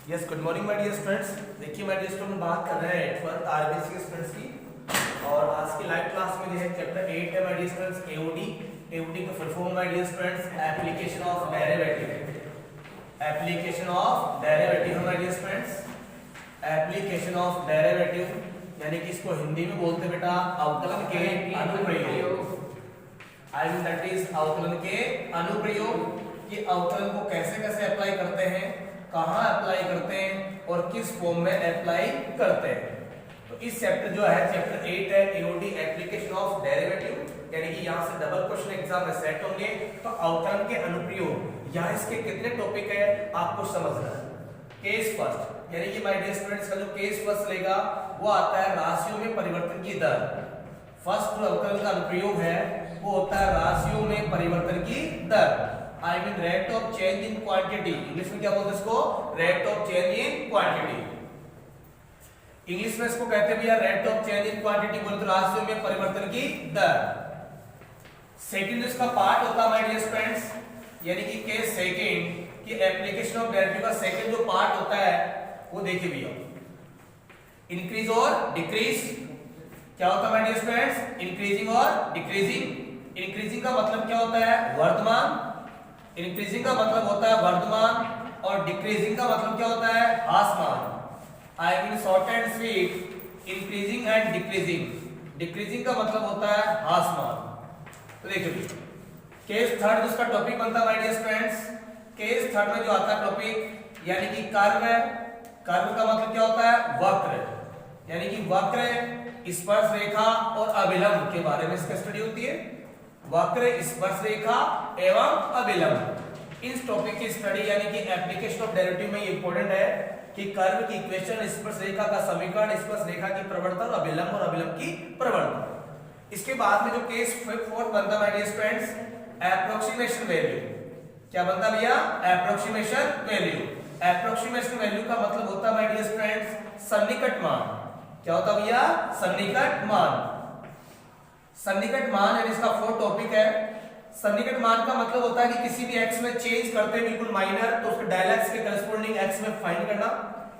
Yes, good morning my dear students. देखिए my dear student, बात कर रहे हैं 12th आरबीसी के स्टूडेंट्स की। और आज की लाइव क्लास में जो है चैप्टर 8 है माय डियर स्टूडेंट्स, एओडी का full form my dear students application of derivative. Application of derivative my dear students, application of derivative यानी कि इसको हिंदी में बोलते हैं बेटा अवकलन के अनुप्रयोग। आई मीन दैट इज अवकलन के अनुप्रयोग। ये अवकलन को कैसे कैसे अप्लाई करते हैं, कहाँ अप्लाई करते हैं और किस फॉर्म में अप्लाई करते हैं। तो इस चैप्टर जो है चैप्टर 8 है एओडी एप्लीकेशन ऑफ डेरिवेटिव, यानी कि यहाँ से डबल क्वेश्चन एग्जाम में सेट होंगे। तो अवकलन के अनुप्रयोग यहाँ इसके कितने टॉपिक है आपको समझना है। केस फर्स्ट यानी कि माय डियर स्टूडेंट्स का जो केस फर्स्ट लेगा वो आता है राशियों में परिवर्तन की दर। फर्स्ट जो अवकलन का अनुप्रयोग है वो होता है राशियों में परिवर्तन की दर। I mean rate of change in quantity. English में क्या बोलते हैं इसको? Rate of change in quantity. English में इसको कहते हैं भैया rate of change in quantity, बोलते तो राशियों में परिवर्तन की दर। सेकंड इसका पार्ट होता है माय डियर फ्रेंड्स, यानी कि केस सेकंड की एप्लीकेशन ऑफ डेरिवेटिव का सेकंड जो पार्ट होता है वो देखिए भैया, इंक्रीज और डिक्रीज। क्या होता है माय डियर फ्रेंड्स? इंक्रीजिंग और डिक्रीजिंग। इंक्रीजिंग का मतलब क्या होता है? वर्धमान। इंक्रीजिंग का मतलब होता है वर्धमान और डिक्रीजिंग का मतलब क्या होता है? ह्रासमान। I mean short and sweet, increasing and decreasing. Decreasing का मतलब होता है ह्रासमान। तो देखिए केस थर्ड जिसका टॉपिक बनता है my dear friends, case third में जो आता है टॉपिक यानी कि कर्व। कर्व का मतलब क्या होता है? वक्र। यानी कि वक्र, स्पर्श रेखा और अभिलंब के बारे में इसकी स्टडी होती है। वक्र, स्पर्श रेखा एवं अभिलंब, इस टॉपिक की स्टडी यानी कि एप्लीकेशन ऑफ डेरिवेटिव में इंपॉर्टेंट है कि कर्व की इक्वेशन, स्पर्श रेखा का समीकरण, स्पर्श रेखा की प्रवणता और अभिलंब की प्रवणता। इसके बाद में जो केस फोर्थ बनता है my dear friends, approximation value. क्या बनता है भैया? Approximation value. एप्रोक्सीमेशन वैल्यू का मतलब होता है माय डियर फ्रेंड्स सन्निकट मान। क्या होता है भैया? सन्निकट मान। सन्निकट मान यानी इसका फोर्थ टॉपिक है। सन्निकट मान का मतलब होता है कि किसी भी x में चेंज करते हैं बिल्कुल माइनर, तो उसके डेल x के करस्पॉन्डिंग x में फाइंड करना,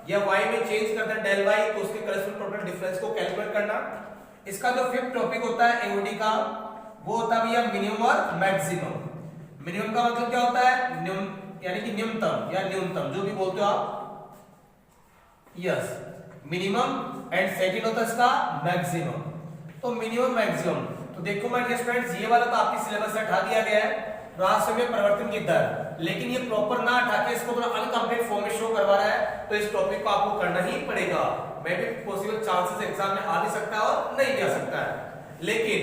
या y में चेंज करते हैं डेल y तो उसके करस्पॉन्डिंग टोटल डिफरेंस को कैलकुलेट करना। इसका जो फिफ्थ टॉपिक होता है एओडी का वो होता है भैया मिनिमम और मैक्सिमम। मिनिमम का मतलब क्या होता है? यानी कि न्यूनतम या न्यूनतम जो भी बोलते हो आप। Yes, minimum. एंड सेकंड होता है इसका मैक्सिमम। तो मिनिमम मैक्सिमम, तो देखो माय डियर फ्रेंड्स ये वाला तो आपके सिलेबस से हटा दिया गया है, राशि में परिवर्तन की दर, लेकिन ये प्रॉपर ना हटा के इसको थोड़ा अनकंप्लीट फॉर्म में शो करवा रहा है, तो इस टॉपिक को आपको करना ही पड़ेगा। मे भी पॉसिबल चांसेस एग्जाम में आ भी सकता है और नहीं भी आ सकता है, लेकिन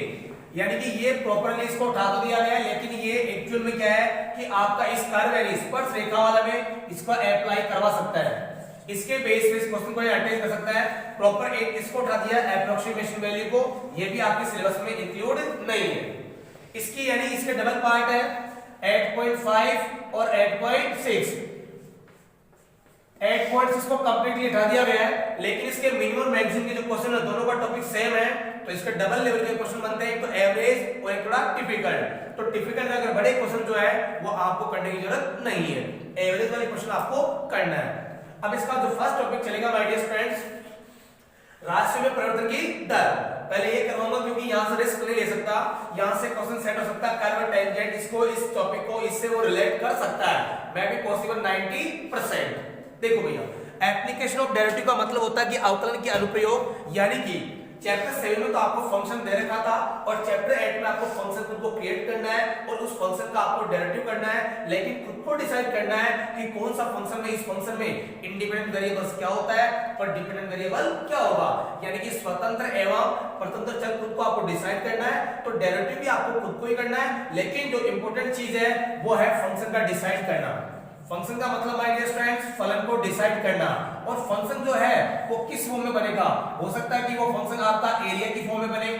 यानी कि ये प्रॉपरली इसको उठा तो दिया गया है, लेकिन ये एक्चुअल में क्या है कि आपका इस कर्व यानी स्पर्श रेखा वाला में इसको अप्लाई करवा सकता है। इसके बेस पे इस क्वेश्चन को ये अटेंड कर सकता है। प्रॉपर एक इसको उठा दिया एप्रोक्सीमेशन वैल्यू को, ये भी आपके सिलेबस में इंक्लूड नहीं है। इसकी यानी इसके डबल पार्ट है 8.5 और 8.6। 8.6 को कंप्लीटली हटा दिया गया है, लेकिन इसके मिनिमम मैक्सिमम के जो क्वेश्चन है दोनों का टॉपिक सेम है, तो इसके डबल लेवल के क्वेश्चन बनते हैं, एक तो एवरेज और एक थोड़ा टिपिकल। तो टिपिकल में अगर बड़े क्वेश्चन जो है वो आपको करने की जरूरत नहीं है, एवरेज वाले क्वेश्चन आपको करना है। अब इसका जो फर्स्ट टॉपिक चलेगा माय डियर फ्रेंड्स, राशि में परिवर्तन की दर। पहले ये करवाऊंगा क्योंकि यहां से रिस्क नहीं ले सकता, यहां से क्वेश्चन सेट हो सकता है कर्व टेंजेंट, इसको इस टॉपिक को इससे वो रिलेट कर सकता है, मे बी पॉसिबल 90%। देखो भैया, एप्लीकेशन ऑफ डेरिवेटिव का मतलब होता है कि अवकलन के अनुप्रयोग, यानी कि चैप्टर 7 में तो आपको फंक्शन दे रखा था और चैप्टर 8 में आपको फंक्शन खुद को क्रिएट करना है और उस फंक्शन का आपको डेरिवेटिव करना है, लेकिन खुद को डिसाइड करना है कि कौन सा फंक्शन में, इस फंक्शन में इंडिपेंडेंट वेरिएबल्स क्या होता है और डिपेंडेंट वेरिएबल क्या होगा, यानी कि स्वतंत्र एवं स्वतंत्र चर खुद को आपको डिसाइड करना है। तो डेरिवेटिव भी आपको खुद को ही करना है, लेकिन जो इंपॉर्टेंट चीज है वो है फंक्शन का डिसाइड करना। फंक्शन का मतलब माय डियर फ्रेंड्स फलन को डिसाइड करना, और फंक्शन जो है वो किस फॉर्म में बनेगा। हो सकता है कि वो फंक्शन आपका एरिया की फॉर्म में बने,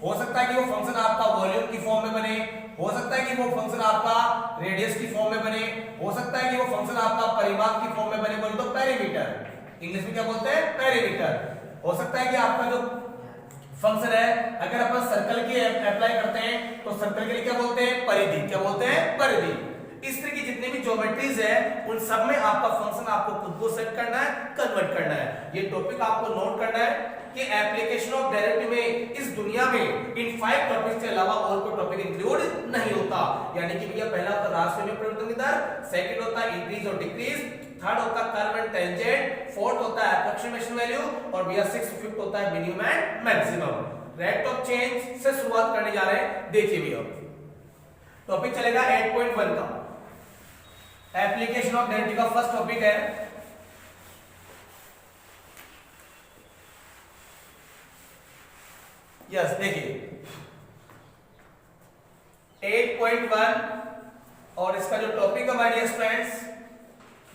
हो सकता है कि वो फंक्शन आपका वॉल्यूम की फॉर्म में बने, हो सकता है कि वो फंक्शन आपका रेडियस की फॉर्म में बने, हो सकता है कि वो फंक्शन आपका परिमाप की फॉर्म में बने, बोले तो पेरीमीटर, इंग्लिश में क्या बोलते हैं? पेरीमीटर। हो सकता है कि आपका जो फंक्शन है अगर अपन सर्कल की अप्लाई करते हैं तो सर्कल के लिए क्या बोलते हैं? परिधि। क्या बोलते हैं? परिधि। इस तरह की जितनी भी ज्योमेट्रीज है उन सब में आपका फंक्शन आपको खुद उनको सेट करना है, कन्वर्ट करना है। ये टॉपिक आपको नोट करना है कि एप्लीकेशन ऑफ डेरिवेटिव में इस दुनिया में इन 5 टॉपिक्स के अलावा और कोई टॉपिक इंक्लूड नहीं होता। यानी कि भैया पहला होता राशि में परिवर्तन की दर, सेकंड होता है इंक्रीज और डिक्रीज, थर्ड होता है कर्व एंड टेंजेंट, फोर्थ होता है एप्रोक्सीमेशन वैल्यू और भैया सिक्स्थ फिफ्थ होता है minimum and maximum. Rate of change से शुरुआत करने जा रहे हैं। देखिए भैया टॉपिक चलेगा 8.1 का, एप्लीकेशन ऑफ डेरिवेटिव का फर्स्ट टॉपिक है। यस देखिए 8.1 और इसका जो टॉपिक है my dear students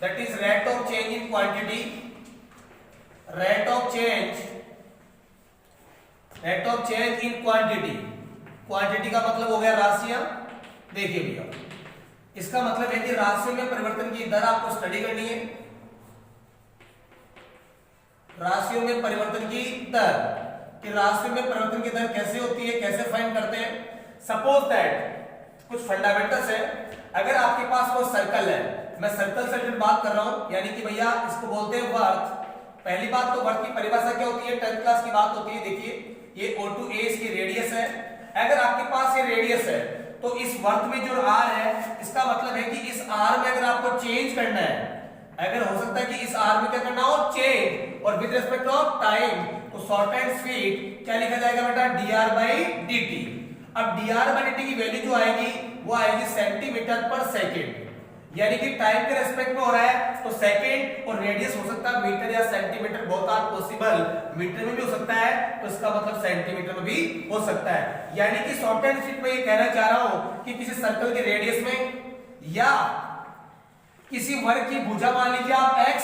that is rate of change in quantity. Rate of change in quantity. Quantity का मतलब हो गया राशियां। देखिए भैया इसका मतलब है कि राशियों में परिवर्तन की दर आपको स्टडी करनी है। राशियों में परिवर्तन की दर कि राशियों में परिवर्तन की दर कैसे होती है, कैसे फाइंड करते हैं। सपोज दैट कुछ फंडामेंटल्स है। अगर आपके पास कोई सर्कल है, मैं सर्कल से रिलेटेड बात कर रहा हूं, यानी कि भैया इसको बोलते हैं वर्थ। पहली बात तो वर्थ की परिभाषा क्या होती है, 10th क्लास की बात होती है। देखिए ये O2A इसकी रेडियस है। अगर आपके पास ये रेडियस है तो इस वर्थ में जो R है इसका मतलब है कि इस R में अगर आपको चेंज करना है, अगर हो सकता है कि इस R में क्या करना हो चेंज, और विद रिस्पेक्ट ऑफ टाइम तो शॉर्ट एंड स्वीट क्या लिखा जाएगा बेटा dr/dt। अब dr/dt की वैल्यू जो आएगी वो आएगी सेंटीमीटर पर सेकंड, यानी कि टाइम के रेस्पेक्ट में हो रहा है तो सेकंड, और रेडियस हो सकता है मीटर या centimetre, both are possible. Metre में भी हो सकता है तो इसका मतलब सेंटीमीटर में भी हो सकता है। यानी कि शॉर्ट एंड स्वीट में ये कहना चाह रहा हूं कि किसी सर्कल के रेडियस में या किसी वर्ग की भुजा मान लीजिए आप x,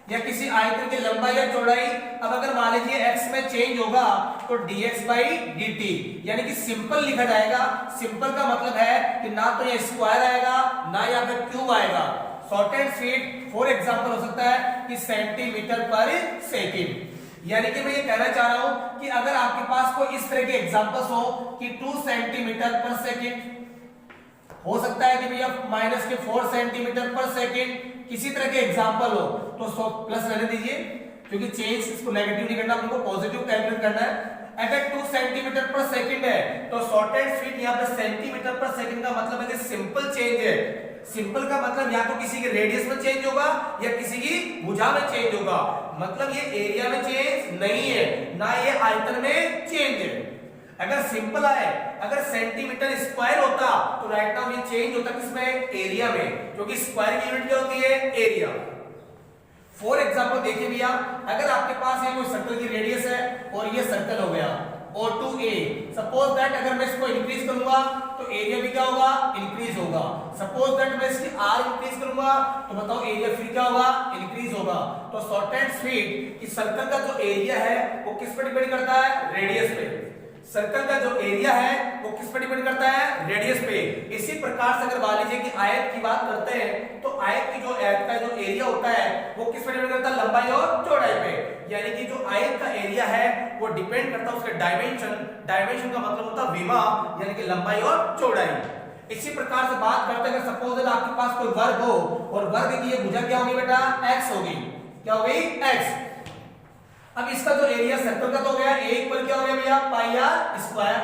या किसी आयतन की लंबाई या चौड़ाई, अब अगर मान लीजिए x में चेंज होगा तो dx/dt, यानी कि सिंपल लिखा जाएगा। सिंपल का मतलब है कि ना तो ये स्क्वायर आएगा ना यहाँ पे क्यूब आएगा। Short and sweet for example हो सकता है कि सेंटीमीटर पर सेकंड। यानी कि मैं ये कहना चाह रहा हूं कि अगर आपके पास कोई इस तरह के एग्जांपल्स हो कि 2 सेंटीमीटर पर सेकंड, हो सकता है कि भैया -4 सेंटीमीटर पर सेकंड, किसी तरह के एग्जांपल हो तो प्लस रहने दीजिए, क्योंकि चेंज इसको नेगेटिव नहीं करना, हमको पॉजिटिव कैलकुलेट करना है। अगर 2 सेंटीमीटर पर सेकंड है तो शॉर्ट एंड स्वीट यहाँ पे सेंटीमीटर पर सेकंड का मतलब है कि सिंपल चेंज है। सिंपल का मतलब या तो किसी के रेडियस में चेंज होगा या किसी की भुजा में चेंज होगा, मतलब ये एरिया में चेंज नहीं है ना ये आयतन में चेंज है। अगर सिंपल आए, अगर सेंटीमीटर स्क्वायर होता तो राइट नाउ ये चेंज होता किसमें, एरिया में, क्योंकि स्क्वायर की यूनिट क्या होती है, एरिया। फॉर एग्जांपल देखिए भैया अगर आपके पास ये कोई सर्कल की रेडियस है और ये सर्कल हो गया O2A, सपोज दैट अगर मैं इसको इंक्रीज करूंगा तो एरिया भी क्या होगा, इंक्रीज होगा। सपोज दैट मैं इसकी R इंक्रीज करूंगा तो बताओ एरिया फिर क्या होगा, इंक्रीज होगा। तो शॉर्ट एंड स्वीट कि सर्कल का जो एरिया है वो किस पर डिपेंड करता है, रेडियस पे। सर्कल का जो एरिया है वो किस पर डिपेंड करता है, रेडियस पे। इसी प्रकार से अगर मान लीजिए कि आयत की बात करते हैं तो आयत की जो आयत का जो एरिया होता है वो किस पर डिपेंड करता है, लंबाई और चौड़ाई पे। यानी कि जो आयत का एरिया है वो डिपेंड करता है उसके डायमेंशन। डायमेंशन का मतलब होता है विमा, यानी कि लंबाई और चौड़ाई। इसी प्रकार से बात करते हैं, सपोज आपके पास कोई वर्ग हो और वर्ग की ये भुजा क्या होगी बेटा, x होगी। क्या होगी, x। अब इसका जो एरिया सर्कल का तो हो गया, एक पर क्या हो गया भैया, पाई आर स्क्वायर।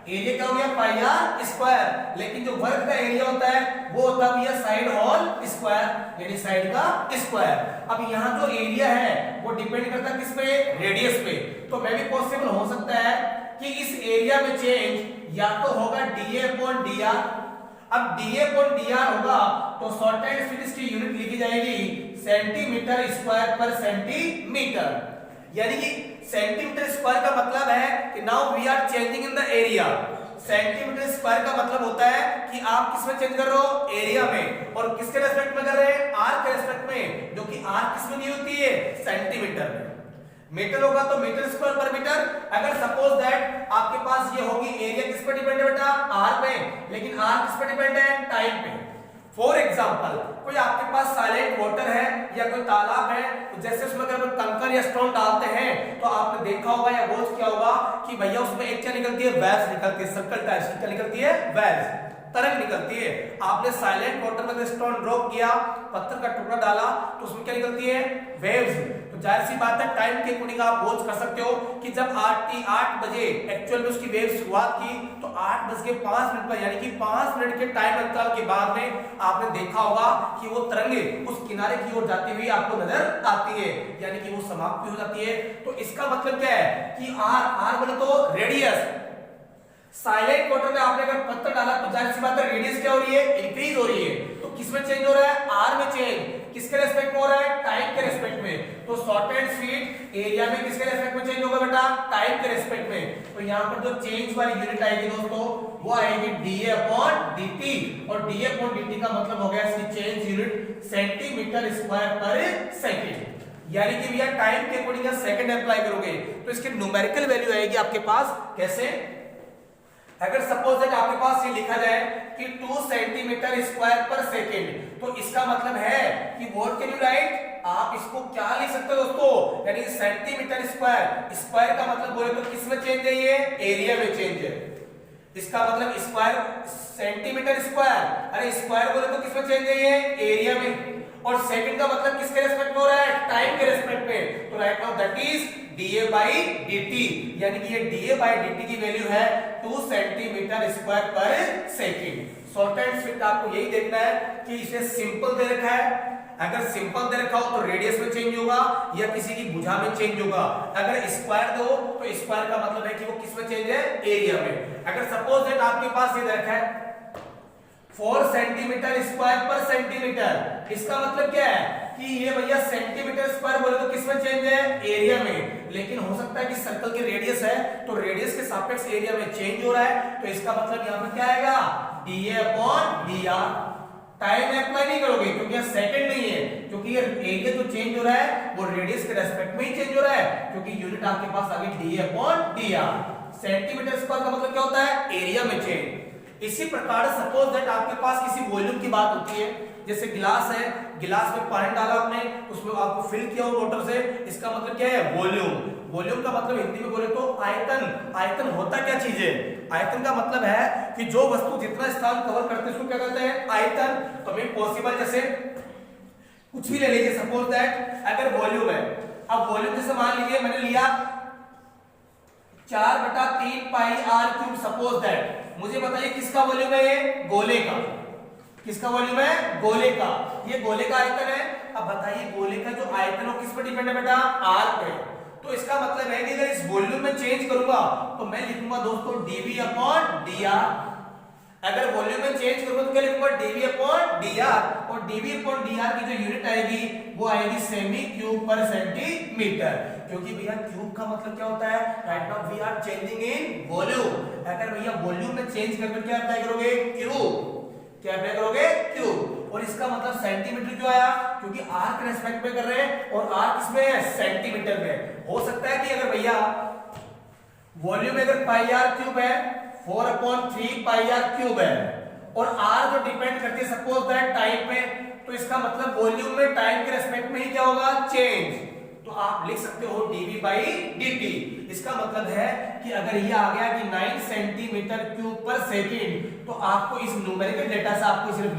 एरिया क्या हो गया, पाई आर स्क्वायर। लेकिन जो वर्ग का एरिया होता है वो होता है भैया साइड होल स्क्वायर, यानी साइड का स्क्वायर। अब यहाँ जो एरिया है वो डिपेंड करता है किस पे, रेडियस पे। तो मैं भी पॉसिबल हो सकता है कि इस एरिया में चेंज या तो होगा dA/dr। अब dA/dr होगा तो शॉर्ट एंड स्वीट इसकी यूनिट लिखी जाएगी सेंटीमीटर स्क्वायर पर सेंटीमीटर। यानी कि सेंटीमीटर स्क्वायर का मतलब है कि now we are changing in the area. Centimetre square का मतलब होता है कि आप किसमें चेंज कर रहे हो, एरिया में। और किसके रेस्पेक्ट में कर रहे हैं, आर के रेस्पेक्ट में, जो कि आर किसमें नहीं होती है, सेंटीमीटर में। मीटर होगा तो मीटर स्क्वायर पर मीटर। अगर सपोज दैट आपके पास ये होगी, एरिया किस पर डिपेंड है बेटा, आर पे, लेकिन आर किस पर डिपेंड है, टाइम पे। फॉर एग्जाम्पल कोई आपके पास साइलेंट वाटर है या कोई तालाब है, तो जैसे उसमें अगर हम कंकर या स्टोन डालते हैं तो आपने देखा होगा या वॉच किया होगा कि भैया उसमें एक क्या निकलती है, वेव्स निकलती है, सर्कल टाइप की क्या निकलती है, वेव्स, तरंग निकलती है। आपने साइलेंट वाटर में स्टोन ड्रॉप किया, पत्थर का टुकड़ा डाला, तो उसमें क्या निकलती है, वेव्स। तो जाहिर सी बात है टाइम के अकॉर्डिंग आप वॉच कर सकते हो कि जब 8 बजे एक्चुअल में उसकी वेव शुरुआत की तो 8:05 पर, यानी कि 5 मिनट के टाइम अंतराल के बाद में आपने देखा होगा कि वो तरंगे उस किनारे की ओर जाती हुई आपको नजर आती है, यानी कि वो समाप्त भी हो जाती है। तो इसका मतलब क्या है कि आर बोले तो रेडियस, साइलेंट वाटर में आपने अगर पत्थर डाला तो जाहिर सी बात है रेडियस क्या हो रही है, इंक्रीज हो रही है। तो किसमें चेंज हो रहा है, आर में चेंज, किसके रेस्पेक्ट में हो रहा है, टाइम के रेस्पेक्ट में। तो शॉर्ट एंड स्वीट एरिया में किसके रेस्पेक्ट में चेंज होगा बेटा, टाइम के रेस्पेक्ट में। तो यहां पर जो चेंज वाली यूनिट आएगी दोस्तों वो आएगी dA/dt, और dA/dt का मतलब हो गया इसकी change unit centimetre square per second, यानी कि भैया टाइम के अकॉर्डिंग सेकंड अप्लाई करोगे तो इसकी न्यूमेरिकल वैल्यू आएगी आपके पास कैसे, अगर सपोज दैट आपके पास ये लिखा जाए कि 2 सेंटीमीटर स्क्वायर पर सेकेंड, तो इसका मतलब है कि व्हाट कैन यू राइट, आप इसको क्या लिख सकते हो दोस्तों, यानी सेंटीमीटर स्क्वायर, स्क्वायर का मतलब बोले तो किसमें चेंज है, ये एरिया में चेंज है। इसका मतलब स्क्वायर सेंटीमीटर स्क्वायर, अरे स्क्वायर बोले तो किसमें चेंज है, ये एरिया में, और सेकंड का मतलब किसके रेस्पेक्ट में हो रहा है, टाइम के रेस्पेक्ट में। तो right now that is dA/dt, यानी कि ये dA/dt की वैल्यू है 2 centimetre square per second. Short and sweet आपको यही देखना है कि इसे सिंपल दे रखा है, अगर सिंपल दे रखा हो तो रेडियस में चेंज होगा या किसी की भुजा में चेंज होगा, अगर स्क्वायर दो तो स्क्वायर का मतलब है कि वो किस में चेंज है, एरिया में। अगर सपोज दैट आपके पास ये दे रखा है 4 सेंटीमीटर स्क्वायर पर सेंटीमीटर, इसका मतलब क्या है कि ये भैया सेंटीमीटर स्क्वायर बोले तो किसमें चेंज है, एरिया में, लेकिन हो सकता है कि सर्कल की रेडियस है तो रेडियस के सापेक्ष एरिया में चेंज हो रहा है, तो इसका मतलब यहां पर क्या आएगा, dA/dr। टाइम अप्लाई नहीं करोगे क्योंकि यह सेकंड नहीं है, क्योंकि ये एरिया जो चेंज हो रहा है वो रेडियस के रेस्पेक्ट में ही चेंज हो रहा है, क्योंकि यूनिट आपके पास आ गई dA/dr। सेंटीमीटर स्क्वायर का मतलब क्या होता है, एरिया में चेंज। इसी प्रकार सपोज दैट आपके पास किसी वॉल्यूम की बात होती है, जैसे गिलास है, गिलास में पानी डाला आपने, उसमें आपको फिल किया हो वाटर से, इसका मतलब क्या है, वॉल्यूम। वॉल्यूम का मतलब हिंदी में बोले तो आयतन। आयतन होता क्या चीज है, आयतन का मतलब है कि जो वस्तु जितना स्थान कवर करते हैं उसको क्या कहते हैं, आयतन। तो मैं पॉसिबल जैसे कुछ भी ले लीजिए, सपोज दैट अगर वॉल्यूम है, अब वॉल्यूम जैसे मान लीजिए मैंने लिया 4/3 पाई आर क्यूब, सपोज दैट, मुझे बताइए किसका वॉल्यूम है, ये गोले का, किसका वॉल्यूम है, गोले का, ये गोले का आयतन है। अब बताइए गोले का जो आयतन है किस पर डिपेंड है बेटा, आर पे। तो इसका मतलब है कि अगर इस वॉल्यूम में चेंज करूंगा तो मैं लिखूंगा दोस्तों dV/dr। अगर वॉल्यूम में चेंज करूंगा तो क्या लिखूंगा, dV/dr, और dV/dr की जो यूनिट आएगी वो आएगी सेमी क्यूब पर सेंटीमीटर, क्योंकि भैया क्यूब का मतलब क्या होता है, right now we are changing in volume. अगर भैया वॉल्यूम में चेंज करके क्या अप्लाई करोगे, क्यूब, क्या अप्लाई करोगे, क्यूब। और इसका मतलब सेंटीमीटर क्यों आया, क्योंकि आर के रेस्पेक्ट में कर रहे हैं और आर किसमें है, सेंटीमीटर में। हो सकता है कि अगर भैया वॉल्यूम में अगर पाई आर क्यूब है, 4/3 पाई आर क्यूब है, और आर जो डिपेंड करती है सपोज दैट टाइम पे, तो इसका मतलब वॉल्यूम में टाइम के रेस्पेक्ट में ही क्या होगा, चेंज। तो आप लिख सकते हो dV/dt। इसका मतलब है कि अगर ये आ गया कि 9 सेंटीमीटर क्यूब पर सेकंड, तो आपको इस न्यूमेरिकल डेटा से आपको सिर्फ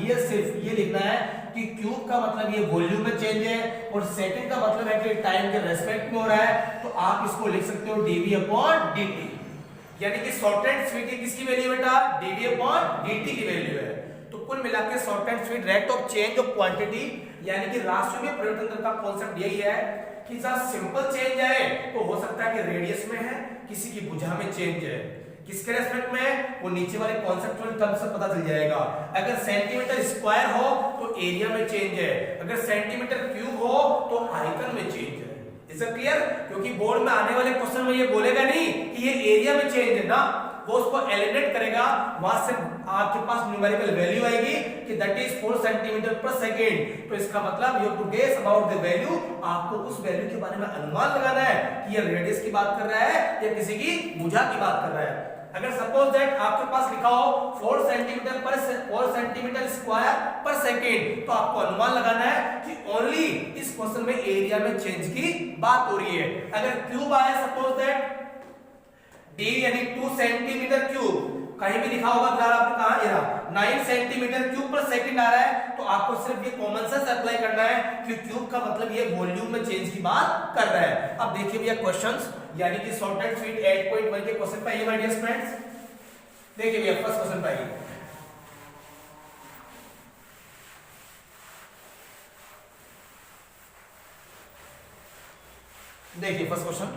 ये लिखना है कि क्यूब का मतलब ये वॉल्यूम में चेंज है और सेकंड का मतलब है कि टाइम के रेस्पेक्ट में हो रहा है, तो आप इसको लिख सकते हो dV/dt। यानी कि शॉर्ट एंड स्वीट किसकी वैल्यू बेटा, dV/dt की वैल्यू है। तो कुल मिलाकर short and sweet rate of change of quantity, यानी कि राशियों में परिवर्तन का कॉन्सेप्ट यही है कि जब सिंपल चेंज है तो हो सकता है कि रेडियस में है, किसी की भुजा में चेंज है, किसके रेस्पेक्ट में, वो नीचे वाले कॉन्सेप्चुअल टर्म से पता चल जाएगा। अगर सेंटीमीटर स्क्वायर हो तो एरिया में चेंज है, अगर सेंटीमीटर क्यूब हो तो आयतन में चेंज है। Is it clear? क्योंकि बोर्ड में आने वाले क्वेश्चन में ये बोलेगा नहीं कि ये एरिया में चेंज है ना, वो उसको एलिमिनेट करेगा, वहां से आपके पास न्यूमेरिकल वैल्यू आएगी कि that is 4 centimetre per second. तो इसका मतलब you have to guess about the value, आपको उस वैल्यू के बारे में अनुमान लगाना है कि ये रेडियस की बात कर रहा है या किसी की भुजा की बात कर रहा है। अगर सपोज दैट आपके पास लिखा हो 4 सेंटीमीटर स्क्वायर पर सेकेंड, तो आपको अनुमान लगाना है कि ओनली इस क्वेश्चन में एरिया में चेंज की बात हो रही है। अगर क्यूब आया सपोज दैट d यानी 2 सेंटीमीटर क्यूब, कहीं भी लिखा होगा फिर आपने कहा ये 9 सेंटीमीटर क्यूब पर सेकंड आ रहा है, तो आपको सिर्फ ये कॉमन सेंस अप्लाई करना है कि क्यूब का मतलब ये वॉल्यूम में चेंज की बात कर रहा है। अब देखिए भैया क्वेश्चंस, यानी कि शॉर्ट एंड स्वीट 8.1 के क्वेश्चन पे आइए माय डियर फ्रेंड्स। देखिए भैया फर्स्ट क्वेश्चन पे आइए। देखिए फर्स्ट क्वेश्चन,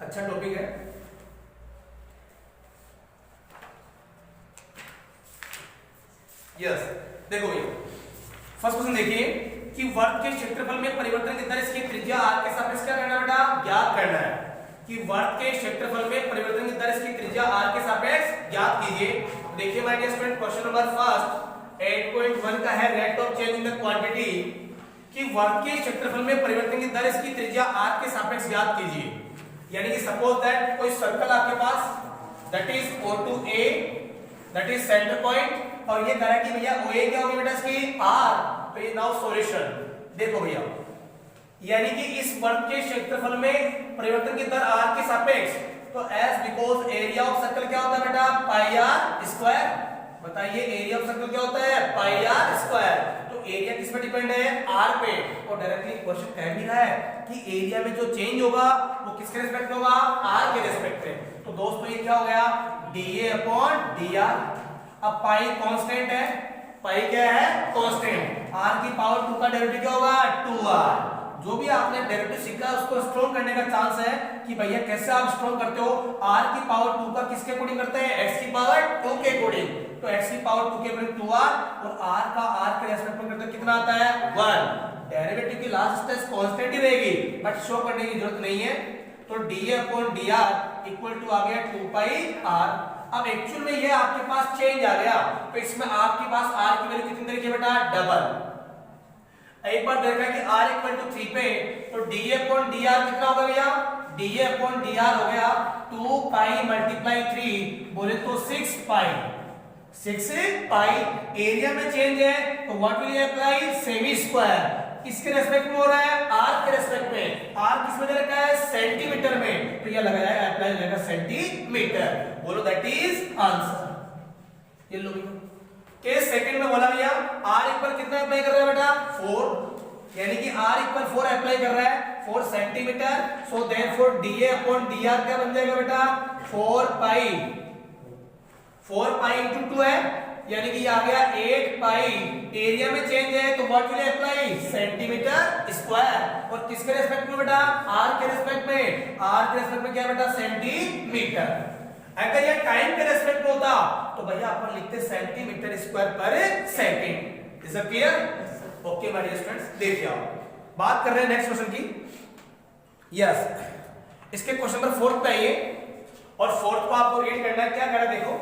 अच्छा टॉपिक है। यस देखो भैया फर्स्ट क्वेश्चन देखिए कि वर्ग के क्षेत्रफल में परिवर्तन की दर इसकी त्रिज्या r के सापेक्ष क्या करना है बेटा, ज्ञात करना है। कि वर्ग के क्षेत्रफल में परिवर्तन की दर इसकी त्रिज्या r के सापेक्ष ज्ञात कीजिए। देखिए my dear student question number first 8.1 का है rate of change in the quantity, कि वर्ग के क्षेत्रफल में परिवर्तन की दर इसकी त्रिज्या r के सापेक्ष ज्ञात कीजिए। यानी कि सपोज दैट कोई सर्कल आपके पास that is O2A that is centre point, और ये कह रहा है कि भैया OA क्या होगी बेटा इसकी R, तो ये नाउ सॉल्यूशन। देखो भैया यानी कि इस वर्ग के क्षेत्रफल में परिवर्तन की दर r के सापेक्ष, तो s because area of circle क्या होता है बेटा पाई r स्क्वायर। बताइए एरिया ऑफ सर्कल क्या होता है पाई r स्क्वायर, तो एरिया किस पे डिपेंड है r पे, और डायरेक्टली क्वेश्चन कह भी रहा है कि एरिया में जो चेंज होगा वो किसके रिस्पेक्ट में होगा r के रिस्पेक्ट में। तो दोस्तों ये क्या हो गया dA अपॉन dr। अब पाई कांस्टेंट है, पाई क्या है कांस्टेंट, r की पावर 2 का डेरिवेटिव क्या होगा 2r। जो भी आपने डेरिवेटिव सीखा है उसको स्ट्रॉन्ग करने का चांस है कि भैया कैसे आप स्ट्रॉन्ग करते हो, r की पावर 2 का किसके अकॉर्डिंग करते हैं x की पावर 2 के अकॉर्डिंग, तो x की पावर 2 के अकॉर्डिंग 2r, और r का r के रेस्पेक्ट में करते हैं कितना आता है 1। डेरिवेटिव की लास्ट स्टेज कांस्टेंट ही रहेगी बट शो करने की जरूरत नहीं है, तो dA upon dr equal to आ गया 2 पाई r। अब एक्चुअल में ये आपके पास चेंज आ गया, तो इसमें आपके पास r की वैल्यू कितनी तरीके बेटा डबल। एक बार देखा कि r इक्वल टू 3 पे, तो dA अपॉन dr कितना होगा भैया, dA अपॉन dr हो गया 2 पाई मल्टीप्लाई 3 बोले तो 6 पाई। एरिया में चेंज है तो what will you apply semi square, किसके रेस्पेक्ट में हो रहा है r के रेस्पेक्ट में, r किस में दे रखा है सेंटीमीटर में, तो ये लगाया अप्लाई लगेगा सेंटीमीटर। बोलो दैट इज आंसर। ये लो केस सेकंड में बोला भैया r इक्वल कितना अप्लाई कर रहा है बेटा 4, यानी कि r इक्वल 4 अप्लाई कर रहा है 4 centimetre, so therefore dA upon dr क्या बन जाएगा बेटा 4 पाई इंटू 2 है, यानी कि ये आ गया 8 पाई। एरिया में चेंज है तो what will apply centimetre square, और किसके रेस्पेक्ट में बेटा r के रेस्पेक्ट में, r के रेस्पेक्ट में क्या बेटा सेंटीमीटर। अगर ये टाइम के रेस्पेक्ट में होता तो भैया अपन लिखते centimetre square per second. Is it clear? Okay my dear students, देखिए आप बात कर रहे हैं नेक्स्ट क्वेश्चन की। यस इसके क्वेश्चन नंबर 4 पे आइए, और 4 को आपको रीड करना है। क्या कह रहा है देखो,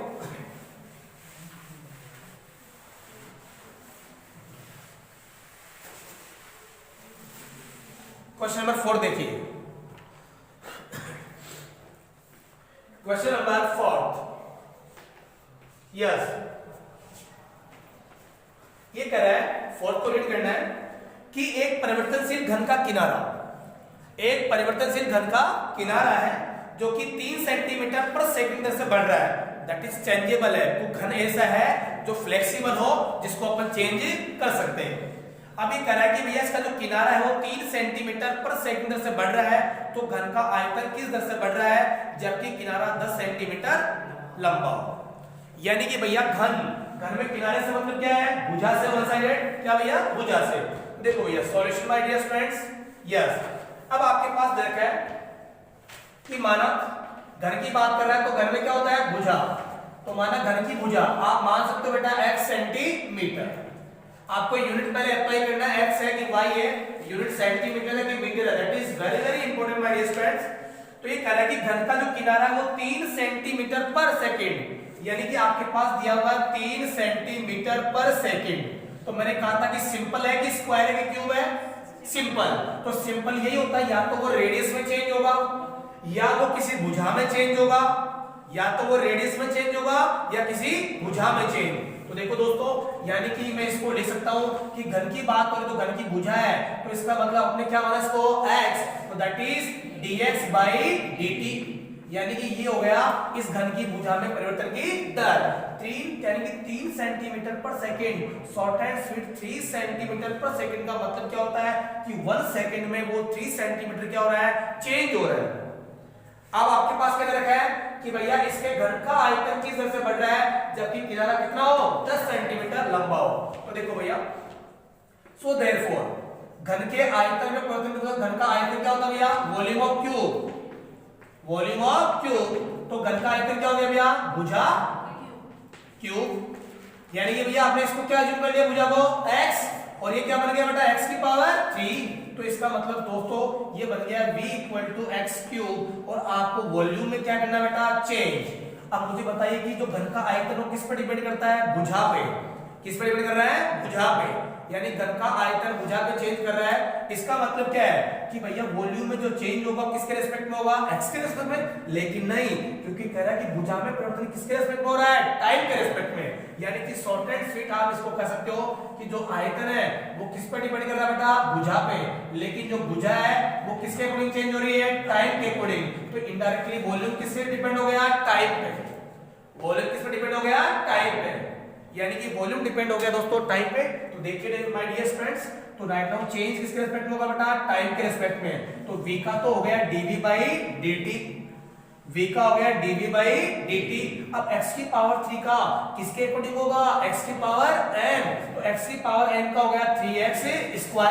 क्वेश्चन नंबर 4 देखिए, क्वेश्चन नंबर 4। यस ये कह रहा है 4 को रीड करना है कि एक परिवर्तनशील घन का किनारा, एक परिवर्तनशील घन का किनारा है जो कि 3 सेंटीमीटर पर सेकंड से बढ़ रहा है, दैट इज चेंजेबल है। वो घन ऐसा है जो फ्लेक्सिबल हो, जिसको अपन चेंज कर सकते हैं। अभी कह रहा है कि भैया इसका जो किनारा है वो 3 सेंटीमीटर पर सेकंड से बढ़ रहा है, तो घन का आयतन किस दर से बढ़ रहा है, जबकि किनारा 10 सेंटीमीटर लंबा हो। यानी कि भैया घन में किनारे से मतलब क्या है, भुजा से वन साइडेड, क्या भैया भुजा से। देखो भैया solution my dear friends. Yes अब आपके पास देखा है कि माना घर की बात कर रहा है तो घर में क्या होता है भुजा, तो माना घर की भुजा आप मान सकते हो बेटा x सेंटीमीटर। आपको यूनिट पहले अप्लाई करना है, x है कि y है, यूनिट सेंटीमीटर है कि मीटर है, that is very very important my dear friends. तो ये कह रहा है कि घन का जो किनारा है वो 3 सेंटीमीटर पर सेकंड, यानी कि आपके पास दिया हुआ 3 सेंटीमीटर पर सेकंड। तो मैंने कहा था कि सिंपल है कि स्क्वायर है कि क्यूब है, सिंपल। तो सिंपल यही होता है, या तो वो रेडियस में चेंज होगा, या वो किसी भुजा में चेंज होगा, या तो वो रेडियस में चेंज होगा या किसी भुजा में चेंज। तो देखो दोस्तों, यानी कि मैं इसको लिख सकता हूं कि घन की बात करें तो घन की भुजा है, तो इसका मतलब अपने क्या माना इसको x, तो that is dx by dt, यानी कि ये हो गया इस घन की भुजा में परिवर्तन की दर। 3 यानी कि 3 centimetre per second, short and sweet 3 centimetre per second का मतलब क्या होता है कि 1 सेकंड में वो 3 सेंटीमीटर क्या हो रहा है, चेंज हो रहा है। अब आपके पास क्या दे रखा है कि भैया इसके घन का आयतन किस दर से बढ़ रहा है, जबकि किनारा कितना हो, 10 सेंटीमीटर लंबा हो। तो देखो भैया, सो देयरफॉर घन के आयतन में परिवर्तन, घन का आयतन क्या होता है भैया, volume of cube, volume of cube. तो घन का आयतन क्या हो गया भैया, भुजा क्यूब, यानी कि भैया आपने इसको क्या अज्यूम कर लिया, भुजा को x, और ये क्या बन गया बेटा, x की पावर 3। तो इसका मतलब दोस्तों ये बन गया v = x क्यूब, और आपको वॉल्यूम में क्या करना बेटा, चेंज। अब मुझे बताइए कि जो घन का आयतन वो किस पर डिपेंड करता है, भुजा पे। किस पर डिपेंड कर रहा है, भुजा पे, यानी घन का आयतन भुजा पे चेंज कर रहा है। इसका मतलब क्या है कि भैया वॉल्यूम में जो चेंज होगा किसके रेस्पेक्ट में होगा, x के रेस्पेक्ट में, लेकिन नहीं, क्योंकि कह रहा है कि भुजा में परिवर्तन किसके रेस्पेक्ट में हो रहा है, टाइम के रेस्पेक्ट में। यानी कि शॉर्ट एंड स्वीट आप इसको कह सकते हो कि जो आयतन है वो किस पर डिपेंड कर रहा है बेटा, भुजा पे, लेकिन जो भुजा है वो किसके अकॉर्डिंग चेंज हो रही है, टाइम के अकॉर्डिंग। तो इनडायरेक्टली वॉल्यूम किससे डिपेंड हो गया, टाइम पे। वॉल्यूम किस पे डिपेंड हो गया, टाइम पे, यानी कि वॉल्यूम डिपेंड हो गया दोस्तों टाइम पे। तो देखिए माय डियर फ्रेंड्स, तो राइट नाउ चेंज किसके रिस्पेक्ट में होगा बेटा, टाइम के रिस्पेक्ट में। तो v का तो हो गया dv/dt, v का हो गया dv/dt। अब x की पावर 3 का किसके अकॉर्डिंग होगा, x की पावर n, तो x की पावर n का हो गया 3x²।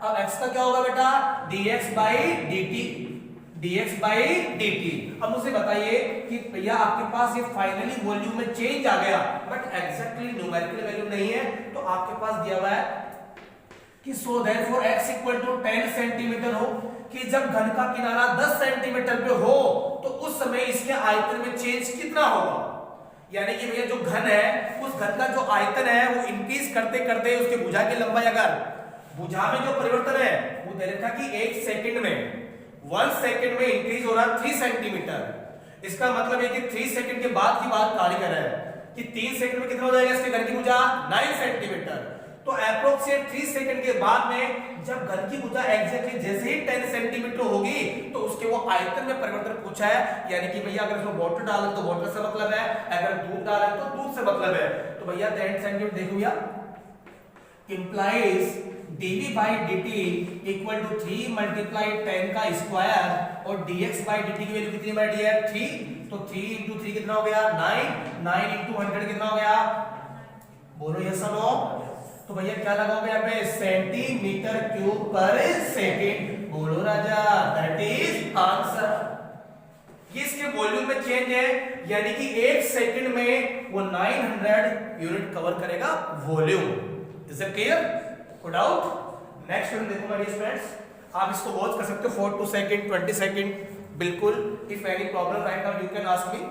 अब x का क्या होगा बेटा, dx/dt, dx/dt। अब मुझे बताइए कि भैया आपके पास ये फाइनली वॉल्यूम में चेंज आ गया, बट एग्जैक्टली न्यूमेरिकल वैल्यू नहीं है। तो आपके पास दिया हुआ है कि सो देयरफॉर x = 10 सेंटीमीटर हो, कि जब घन का किनारा 10 सेंटीमीटर पे हो तो उस समय इसके आयतन में चेंज कितना होगा। यानी कि भैया जो घन है उस घन का जो आयतन है वो इंक्रीज करते करते उसके भुजा की लंबाई, अगर भुजा में जो परिवर्तन है वो दे रखा कि 1 सेकंड में, 1 सेकंड में इंक्रीज हो रहा 3 सेंटीमीटर। इसका मतलब है कि 3 सेकंड के बाद की बात कार्य कर रहा है कि 3 सेकंड में कितना हो जाएगा इसके घन की भुजा, 9 सेंटीमीटर। तो अप्रोक्सीमेट 3 सेकंड के बाद में जब घन की भुजा एग्जैक्टली जैसे ही 10 सेंटीमीटर होगी तो उसके वो आयतन में परिवर्तन पूछा है। यानी कि भैया अगर इसमें वाटर डालें तो वाटर से मतलब है, अगर दूध डालें तो दूध से मतलब है। तो भैया 10 सेंटीमीटर देखो भैया, implies dv/dt = 3 × 10 का स्क्वायर, और dx/dt की वैल्यू कितनी बैठी है, 3। तो 3 × 3 कितना हो गया, 9, 9 × 100 कितना हो गया, बोलो यस और नो। तो भैया क्या लगाओगे यहाँ पे, सेंटीमीटर क्यूब पर सेकंड, बोलो राजा, दैट इज आंसर। इसके वॉल्यूम में चेंज है, यानी कि 1 सेकंड में वो 900 यूनिट कवर करेगा volume. Is it clear, no doubt. Next one देखो मेरे फ्रेंड्स, आप इसको वॉच कर सकते हो 4 सेकंड, 20 सेकंड, बिल्कुल। If any problem right now you can ask me.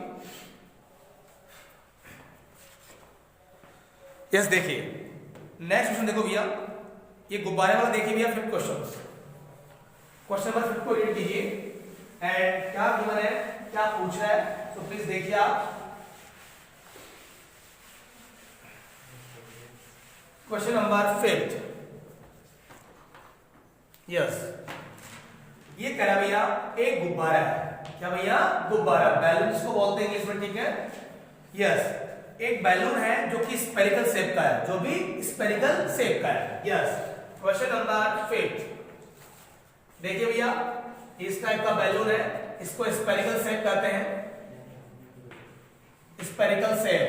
Yes देखिए नेक्स्ट क्वेश्चन देखो भैया, ये गुब्बारे वाला देखिए भैया, 5th क्वेश्चन नंबर 5 को रीड कीजिए एंड क्या गिवन है, क्या पूछ रहा है, तो प्लीज देखिए आप। क्वेश्चन नंबर 5, यस, ये कह रहा भैया एक गुब्बारा है, क्या भैया, गुब्बारा, बैलून जिसको बोलते हैं इंग्लिश में, ठीक है, यस। एक बैलून है जो कि स्फेरिकल शेप का है, जो भी स्फेरिकल शेप का है, यस। क्वेश्चन नंबर 5 देखिए भैया, इस टाइप का बैलून है, इसको स्फेरिकल शेप कहते हैं, स्फेरिकल शेप।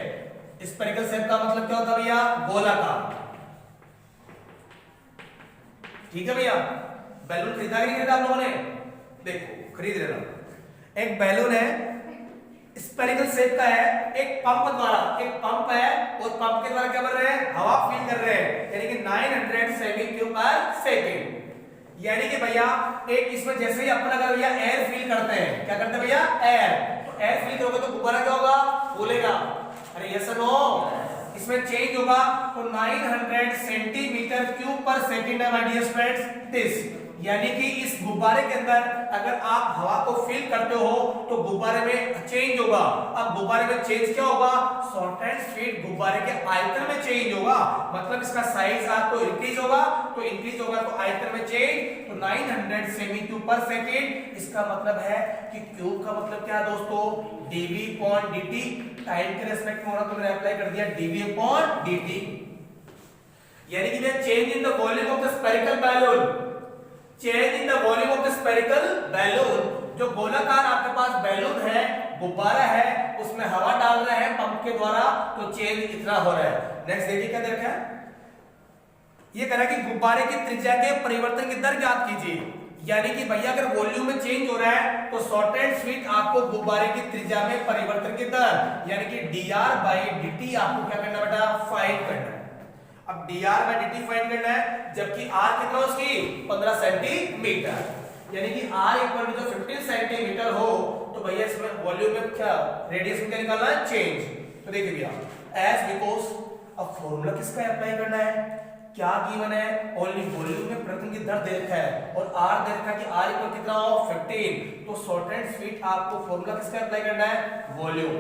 स्फेरिकल शेप का मतलब क्या होता है भैया, गोलाकार, ठीक है भैया। बैलून खरीदा कि नहीं खरीदा आप लोगों ने, देखो खरीद लेना। एक बैलून है स्फेरिकल शेप का है, एक पंप द्वारा, एक पंप है और पंप के द्वारा क्या कर रहे हैं, हवा फील कर रहे हैं, यानी कि 900 सेमी क्यूब पर सेकंड। यानी कि भैया एक इसमें जैसे ही अपन अगर भैया एयर फील करते हैं, क्या करते हैं भैया, एयर, तो एयर फील करोगे तो गुब्बारा क्या होगा, फूलेगा। अरे यस और नो, इसमें चेंज होगा तो 900 सेंटीमीटर क्यूब पर सेकेंड है माय डियर स्टूडेंट्स दिस, यानी कि इस गुब्बारे के अंदर अगर आप हवा को फिल करते हो तो गुब्बारे में चेंज होगा। अब गुब्बारे में चेंज क्या होगा, शॉर्ट एंड स्वीट गुब्बारे के आयतन में चेंज होगा, मतलब इसका साइज आपको इंक्रीज होगा, तो इंक्रीज होगा तो आयतन में चेंज, तो 900 सेमी क्यूब पर सेकेंड। इसका मतलब है कि क्यूब का मतलब क्या है दोस्तों, dv/dt, टाइम के रेस्पेक्ट में होना तो मैंने अप्लाई कर दिया dv/dt, यानी कि change in the volume of the spherical balloon, change in the volume of the spherical balloon. जो गोलाकार आपके पास बैलून है, गुब्बारा है, उसमें हवा डाल रहे हैं पंप के द्वारा, तो चेंज इतना हो रहा है। नेक्स्ट देखिए क्या देखा है, ये कह रहा है कि गुब्बारे की त्रिज्या के परिवर्तन की दर ज्ञात कीजिए, यानी कि भैया अगर वॉल्यूम में चेंज हो रहा है तो शॉर्ट एंड स्वीट आपको गुब्बारे की त्रिज्या में परिवर्तन की दर यानी कि dr/dt आपको क्या करना बेटा, फाइंड करना है। अब dr/dt फाइंड करना है, जबकि r कितना उसकी 15 सेंटीमीटर, यानी कि r इक्वल टू 15 सेंटीमीटर हो तो भैया इसमें वॉल्यूम में क्या रेडियस में क्या निकालना है, चेंज। तो देखिए भैया एज बिकॉज, अब फॉर्मूला किसका अप्लाई करना है, क्या गिवन है, ओनली वॉल्यूम में परिवर्तन की दर दे रखा है और r दे रखा है कि r इक्वल कितना हो 15, तो शॉर्ट एंड स्वीट आपको फॉर्मूला किसका अप्लाई करना है, वॉल्यूम,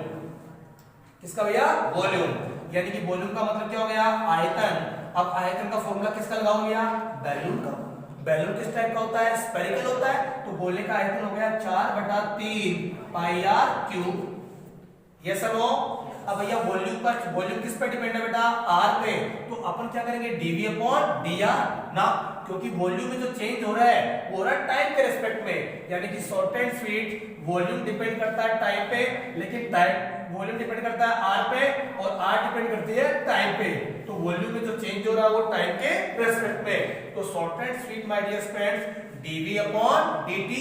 किसका भैया, वॉल्यूम, यानी कि वॉल्यूम का मतलब क्या हो गया, आयतन। अब आयतन का फॉर्मूला किसका लगाओ भैया, बैलून का। बैलून किस टाइप का होता है, स्फेरिकल होता है, तो गोले का आयतन हो गया 4/3 पाई r क्यूब। यस और नो। अब भैया वॉल्यूम पर, वॉल्यूम किस पे डिपेंड है बेटा, r पे, तो अपन क्या करेंगे dv/dr ना, क्योंकि वॉल्यूम में जो चेंज हो रहा है वो हो रहा है टाइम के रेस्पेक्ट में, यानी कि short and sweet volume depend करता है टाइम पे, लेकिन टाइम वॉल्यूम डिपेंड करता है r पे और r डिपेंड करती है टाइम पे, तो वॉल्यूम में जो चेंज हो रहा है वो टाइम के रेस्पेक्ट में, तो short and sweet my dear friends dv/dt।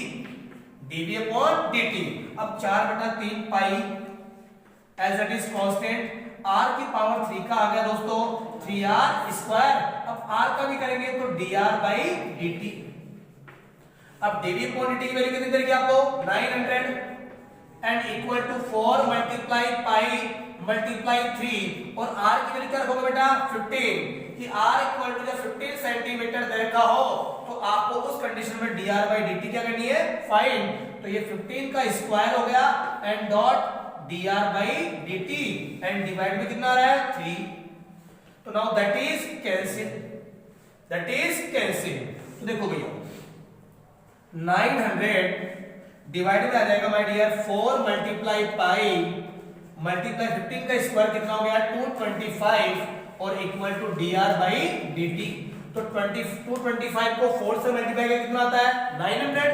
अब 4/3 pi as it is constant, r की पावर 3 का आ गया दोस्तों 3r²। अब r का भी करेंगे तो dr/dt। अब dv/dt की वैल्यू कितनी मिलेगी आपको, 900 and equal to 4 multiply pi multiply 3, और r की वैल्यू क्या रखोगे बेटा 15, कि r इक्वल टू 15 सेंटीमीटर दे रखा हो तो आपको उस कंडीशन में dr/dt क्या करनी है, फाइंड। तो ये 15 का स्क्वायर हो गया and dot dr/dt and divide में कितना आ रहा है 3, तो now that is cancel, that is cancel. तो देखो भैया 900 डिवाइड में आ जाएगा my dear 4 multiply pi multiply 15 का स्क्वायर कितना हो गया 225 और इक्वल टू dr/dt। तो 225 को 4 से मल्टीप्लाई करके कितना आता है 900,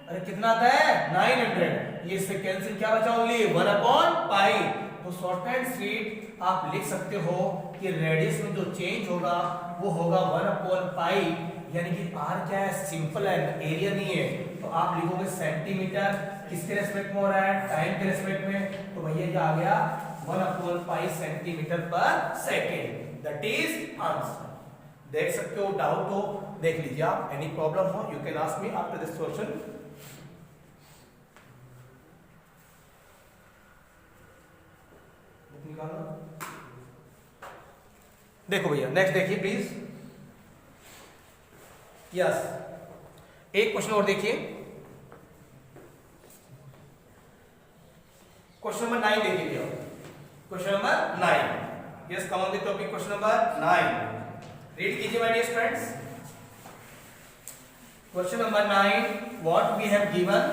अरे कितना आता है 900, ये इससे कैंसिल क्या बचा, ओनली 1/पाई। तो शॉर्ट एंड स्वीट आप लिख सकते हो कि रेडियस में जो चेंज होगा वो होगा 1/पाई, यानी कि r क्या है, सिंपल है, एरिया नहीं है, तो आप लिखोगे सेंटीमीटर, किसके रेस्पेक्ट में हो रहा है, टाइम के रेस्पेक्ट में, तो भैया ये आ गया 1/पाई सेंटीमीटर पर सेकेंड, दैट इज आंसर। देख सकते हो, डाउट हो देख लीजिए आप, एनी प्रॉब्लम हो you can ask me after this question. देखो भैया नेक्स्ट देखिए प्लीज, यस एक क्वेश्चन और देखिए, क्वेश्चन नंबर 9 देखिए भैया, question number 9, yes come on the topic, question number 9 read कीजिए my dear students. Question number 9, what we have given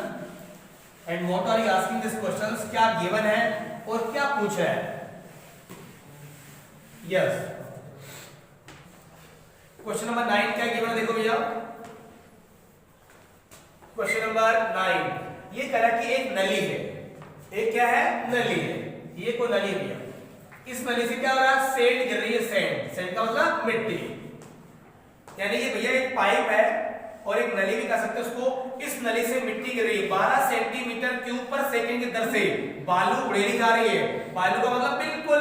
and what are you asking this questions, क्या given है और क्या पूछा है, यस क्वेश्चन नंबर 9 क्या गिवन है, देखो भैया क्वेश्चन नंबर 9 ये कह रहा कि एक नली है, एक क्या है, नली है, ये कोई नली है भैया, इस नली से क्या हो रहा है, सेंड गिर रही है, सेंड, सेंड का मतलब मिट्टी, यानी ये भैया एक पाइप है और एक नली भी कह सकते हैं उसको, इस नली से मिट्टी गिर रही है 12 सेंटीमीटर क्यूब पर सेकंड की दर से, बालू उड़ेली जा रही है, बालू का मतलब बिल्कुल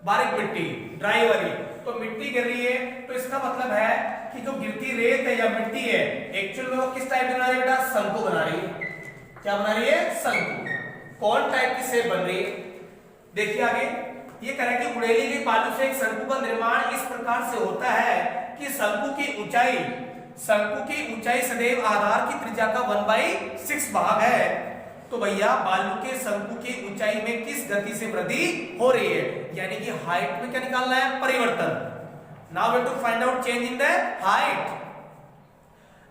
बारीक मिट्टी, ड्राई वाली, तो मिट्टी गिर रही है, तो इसका मतलब है कि जो गिरती रेत है या मिट्टी है एक्चुअल में वो किस टाइप की बना रही है बेटा, शंकु बना रही है, क्या बना रही है, शंकु। कौन टाइप की शेप बन रही है, देखिए आगे, ये कह रहा है कि उड़ेली गई बालू से एक शंकु का निर्माण इस प्रकार से होता है कि शंकु की ऊंचाई सदैव आधार की त्रिज्या का 1/6 भाग है। तो भैया बालू के शंकु की ऊंचाई में किस गति से वृद्धि हो रही है, यानी कि हाइट में क्या निकालना है, परिवर्तन। Now we have to find out change in the height.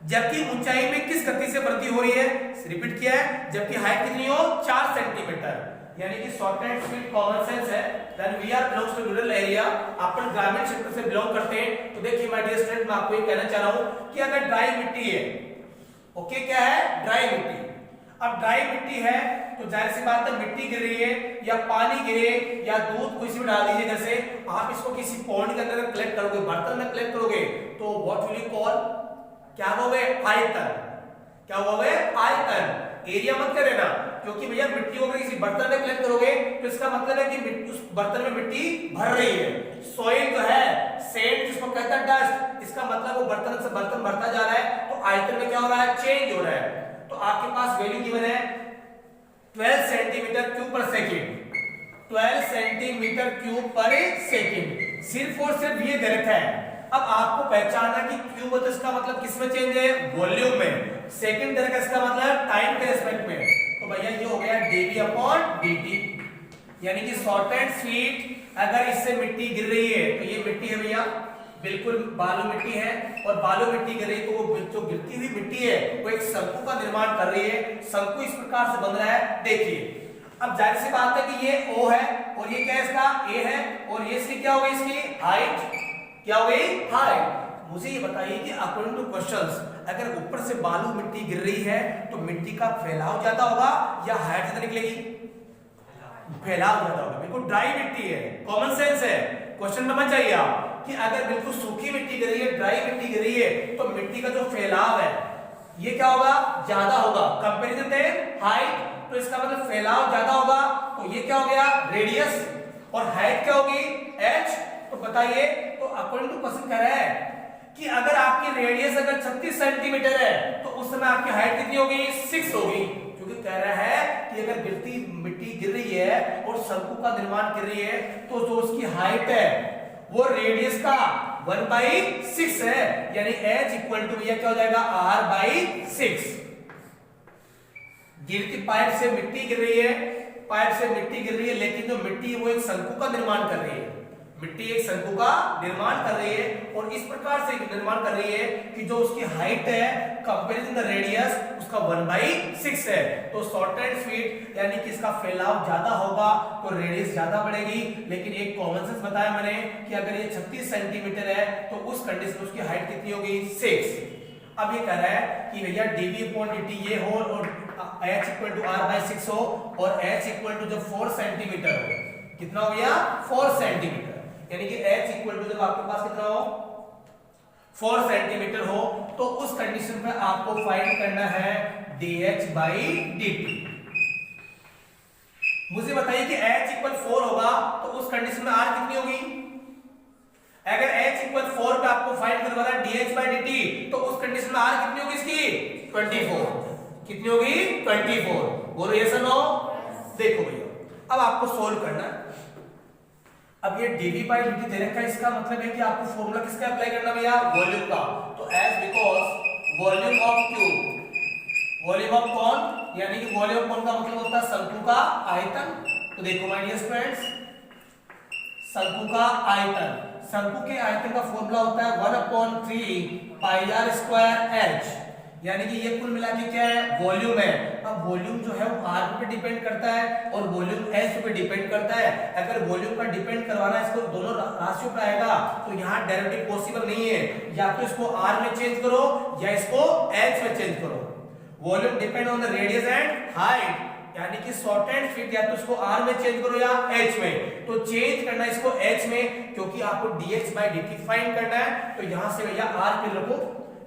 जबकि ऊंचाई में किस गति से वृद्धि हो रही है, रिपीट किया है, जबकि हाइट कितनी हो 4 सेंटीमीटर, यानी कि short and sweet common sense है। Then we are belongs to rural area, अपन ग्रामीण क्षेत्र से बिलोंग करते हैं। तो देखिए माय डियर स्टूडेंट, मैं आपको ये कहना चाह रहा हूं कि अगर ड्राई मिट्टी है, ओके क्या है, ड्राई मिट्टी। अब ड्राई मिट्टी है तो जाहिर सी बात है मिट्टी गिर रही है या पानी गिरे या दूध कुछ भी डाल दीजिए, जैसे आप इसको किसी पॉन्ड के अंदर कलेक्ट करोगे, बर्तन में कलेक्ट करोगे, तो व्हाट विल यू कॉल, क्या होवे, आयतन। क्या होवे, आयतन। एरिया मत करे ना, क्योंकि भैया मिट्टी को किसी बर्तन में कलेक्ट करोगे तो इसका मतलब है कि उस बर्तन में मिट्टी भर रही है। सॉइल जो है, सैंड जिसको कहता है डस्ट, इसका मतलब वो बर्तन से बर्तन भरता जा रहा है, तो आयतन में क्या हो रहा है, चेंज हो रहा है। तो आपके पास वैल्यू गिवन है 12 सेंटीमीटर क्यूब पर सेकेंड, 12 सेंटीमीटर क्यूब पर सेकेंड। सिर्फ और सिर्फ ये गलत है। अब आपको पहचानना कि क्यूब तो इसका मतलब किसमें चेंज है, वॉल्यूम में। सेकंड तरह का इसका मतलब टाइम के रेस्पेक्ट में। तो भैया ये हो गया dV/dt, यानी कि शॉर्ट एंड स्वीट, अगर इससे मिट्टी गिर रही है तो ये मिट्टी है भैया, बिल्कुल बालू मिट्टी है, और बालू मिट्टी गिर रही है तो वो जो गिरती हुई मिट्टी है वो एक शंकु का निर्माण कर रही है। शंकु इस प्रकार से बन रहा है, देखिए। अब जाहिर सी बात है कि ये O है और ये क्या है, इसका A है, और ये इसकी क्या होगी, इसकी हाइट क्या हो गई, हाइट। मुझे ये बताइए कि अकॉर्डिंग टू क्वेश्चंस, अगर ऊपर से बालू मिट्टी गिर रही है तो मिट्टी का फैलाव ज्यादा होगा या हाइट ज्यादा निकलेगी, फैलाव ज्यादा होगा। बिल्कुल ड्राई मिट्टी है, कॉमन सेंस है। क्वेश्चन में मत जाइए आप कि अगर बिल्कुल सूखी मिट्टी गिर रही है, ड्राई मिट्टी गिर रही है, तो मिट्टी का जो फैलाव है ये क्या होगा, ज्यादा होगा कंपैरिजन टू हाइट। तो इसका मतलब फैलाव ज्यादा होगा, तो ये क्या हो गया, रेडियस, और हाइट क्या होगी, h। तो बताइए, तो अकॉर्डिंग टू क्वेश्चन कह रहा है कि अगर आपकी रेडियस अगर 36 सेंटीमीटर है तो उस समय आपकी हाइट कितनी होगी, 6 होगी। क्योंकि कह रहा है कि अगर गिरती मिट्टी गिर रही है और शंकु का निर्माण कर रही है तो जो उसकी हाइट है वो रेडियस का 1/6 है, यानी h इक्वल टू भैया क्या हो जाएगा, r/6। गिरती पाइप से मिट्टी गिर रही है, पाइप से मिट्टी गिर रही है, लेकिन जो मिट्टी वो एक शंकु का निर्माण कर रही है, मिट्टी एक शंकु का निर्माण कर रही है, और इस प्रकार से निर्माण कर रही है कि जो उसकी हाइट है कंपैरिजन द रेडियस उसका 1/6 है। तो शॉर्ट एंड स्वीट, यानी कि इसका फैलाव ज्यादा होगा तो रेडियस ज्यादा बढ़ेगी। लेकिन एक कॉमन सेंस बताया मैंने कि अगर ये 36 सेंटीमीटर है तो उस कंडीशन में उसकी हाइट कितनी होगी, 6। अब ये कह रहा है कि भैया dV/dt ये हो और h इक्वल टू r/6 हो, और h इक्वल टू जब 4 सेंटीमीटर हो, कितना हो गया, 4 सेंटीमीटर, यानी कि h इक्वल टू जब आपके पास कितना हो, 4 सेंटीमीटर हो, तो उस कंडीशन पे आपको फाइंड करना है dH/dt। मुझे बताइए कि h इक्वल 4 होगा तो उस कंडीशन में r कितनी होगी। अगर h इक्वल 4 पे आपको फाइंड करवाना है dH/dt, तो उस कंडीशन में r कितनी होगी, इसकी 24। कितनी होगी, 24। बोलो यस और नो। देखो भैया, अब आपको सोल्व करना है। अब ये dV/dt दे रखा है, इसका मतलब है कि आपको फॉर्मूला किसका अप्लाई करना भैया, वॉल्यूम का। तो as because volume of cube, volume of कौन, यानी कि वॉल्यूम कौन का मतलब होता है शंकु का आयतन। तो देखो माय डियर फ्रेंड्स, शंकु का आयतन, शंकु के आयतन का फॉर्मूला होता है 1/3 πr²h, यानी कि ये कुल मिला के क्या है, वॉल्यूम है। अब वॉल्यूम जो है वो r पे डिपेंड करता है और वॉल्यूम h पे डिपेंड करता है। अगर वॉल्यूम का डिपेंड करवाना है, इसको दोनों राशियों पे आएगा तो यहाँ डेरिवेटिव पॉसिबल नहीं है, या तो इसको r में चेंज करो या इसको h में चेंज करो। Volume depend on the radius and height, यानी कि शॉर्ट एंड स्वीट या तो इसको r में चेंज करो या h में। तो चेंज करना इसको h में, क्योंकि आपको dH/dt फाइंड करना है। तो यहां से भैया r पे रखो,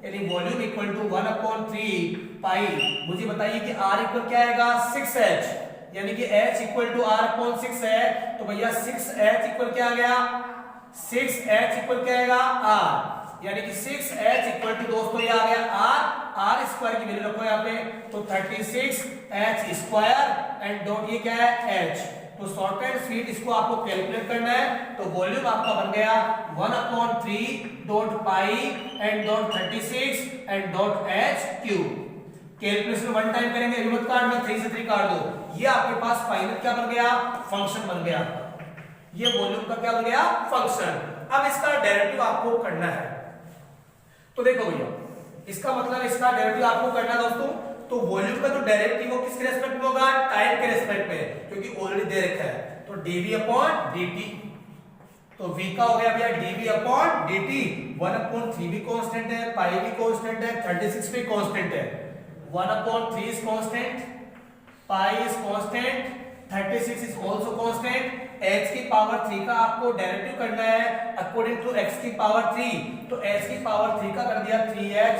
यानी वॉल्यूम इक्वल टू 1/3 पाई। मुझे बताइए कि r इक्वल क्या आएगा, 6h, यानी कि h इक्वल टू r/6 है। तो भैया 6h इक्वल क्या आ गया, 6h इक्वल क्या आएगा, r, यानी कि 6h इक्वल टू दोस्तों ये आ गया r स्क्वायर की वैल्यू रखो यहाँ पे, तो 36h² एंड डॉट ये क्या है h, तो शॉर्ट एंड स्वीट इसको आपको कैलकुलेट करना है। तो वॉल्यूम आपका बन गया 1/3.π(36) (h cube. Calculation one time करेंगे, मत काटना, 3 से 3 काट दो। ये आपके पास फाइनल क्या बन गया, फंक्शन बन गया। ये वॉल्यूम का क्या बन गया, फंक्शन। अब इसका डेरिवेटिव आपको करना है। तो देखो भैया, इसका मतलब इसका डेरिवेटिव आपको करना है दोस्तों। तो वॉल्यूम का जो डेरिवेटिव वो किसके रेस्पेक्ट में होगा, टाइम के रेस्पेक्ट में, क्योंकि ऑलरेडी दे रखा है। तो dv/dt, तो v का हो गया भैया dv/dt। 1/3 भी कांस्टेंट है, पाई भी कांस्टेंट है, 36 भी कांस्टेंट है। 1/3 is constant, pi is constant, 36 is also constant। h की पावर 3 का आपको डेरिवेटिव करना है अकॉर्डिंग टू x की पावर 3। तो h की पावर 3 का कर दिया 3h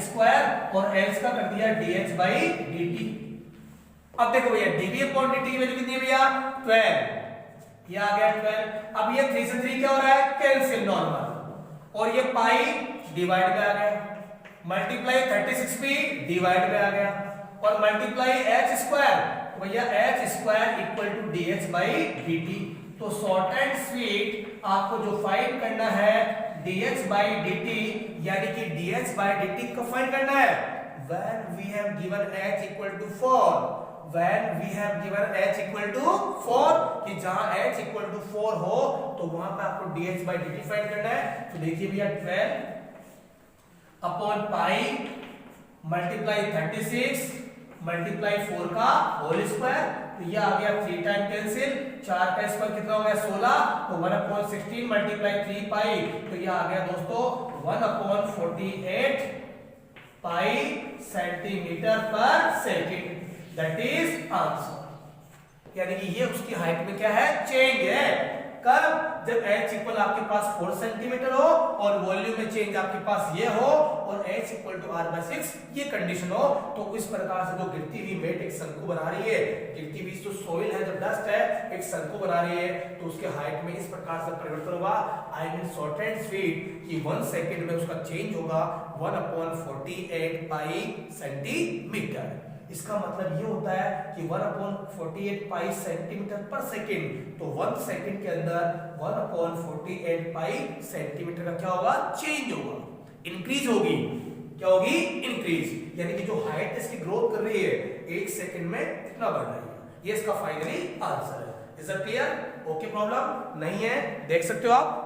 स्क्वायर और h का कर दिया dh/dt। अब देखो भैया dv/dt की वैल्यू कितनी है भैया, 12। ये आ गया 12। अब ये 3 से 3 क्या हो रहा है, कैंसिल नॉर्मल, और ये पाई डिवाइड में आ गया, मल्टीप्लाई 36 भी डिवाइड में आ गया, और मल्टीप्लाई h स्क्वायर, तो भैया h square equal to dh/dt। तो शॉर्ट एंड स्वीट आपको जो फाइंड करना है dh/dt, यानी कि dh/dt को फाइंड करना है when we have given h equal to 4, when we have given h equal to 4, कि जहां h equal to 4 हो तो वहां पे आपको dh/dt फाइंड करना है। तो देखिए भैया 12/पाई मल्टीप्लाई 36 मल्टीप्लाई 4 का होल स्क्वायर, तो ये आ गया 3 टाइम कैंसिल, 4 का स्क्वायर कितना हो गया 16, तो 1/16 मल्टीप्लाई 3 पाई, तो ये आ गया दोस्तों 1/48 पाई centimetre per second. That is answer. यानी कि ये उसकी हाइट में क्या है, चेंज है। कब, जब h इक्वल आपके पास 4 सेंटीमीटर हो और वॉल्यूम में चेंज आपके पास ये हो और h इक्वल टू r/6 ये कंडीशन हो, तो इस प्रकार से जो गिरती हुई मेट एक शंकु बना रही है, गिरती हुई जो सोइल है, जो डस्ट है, एक शंकु बना रही है, तो उसके हाइट में इस प्रकार से परिवर्तन होगा। आई मीन शॉर्ट एंड स्वीट कि 1 सेकंड में उसका चेंज होगा 1/48 पाई सेंटीमीटर। इसका मतलब ये होता है कि 1/48 पाई सेंटीमीटर पर सेकंड, तो 1 सेकंड के अंदर 1/48 पाई सेंटीमीटर का क्या होगा, चेंज होगा, इंक्रीज होगी। क्या होगी, इंक्रीज। यानी कि जो हाइट इसकी ग्रोथ कर रही है 1 सेकंड में कितना बढ़ रही है, ये इसका फाइनली आंसर है। Is it clear? Okay, problem नहीं है, देख सकते हो आप।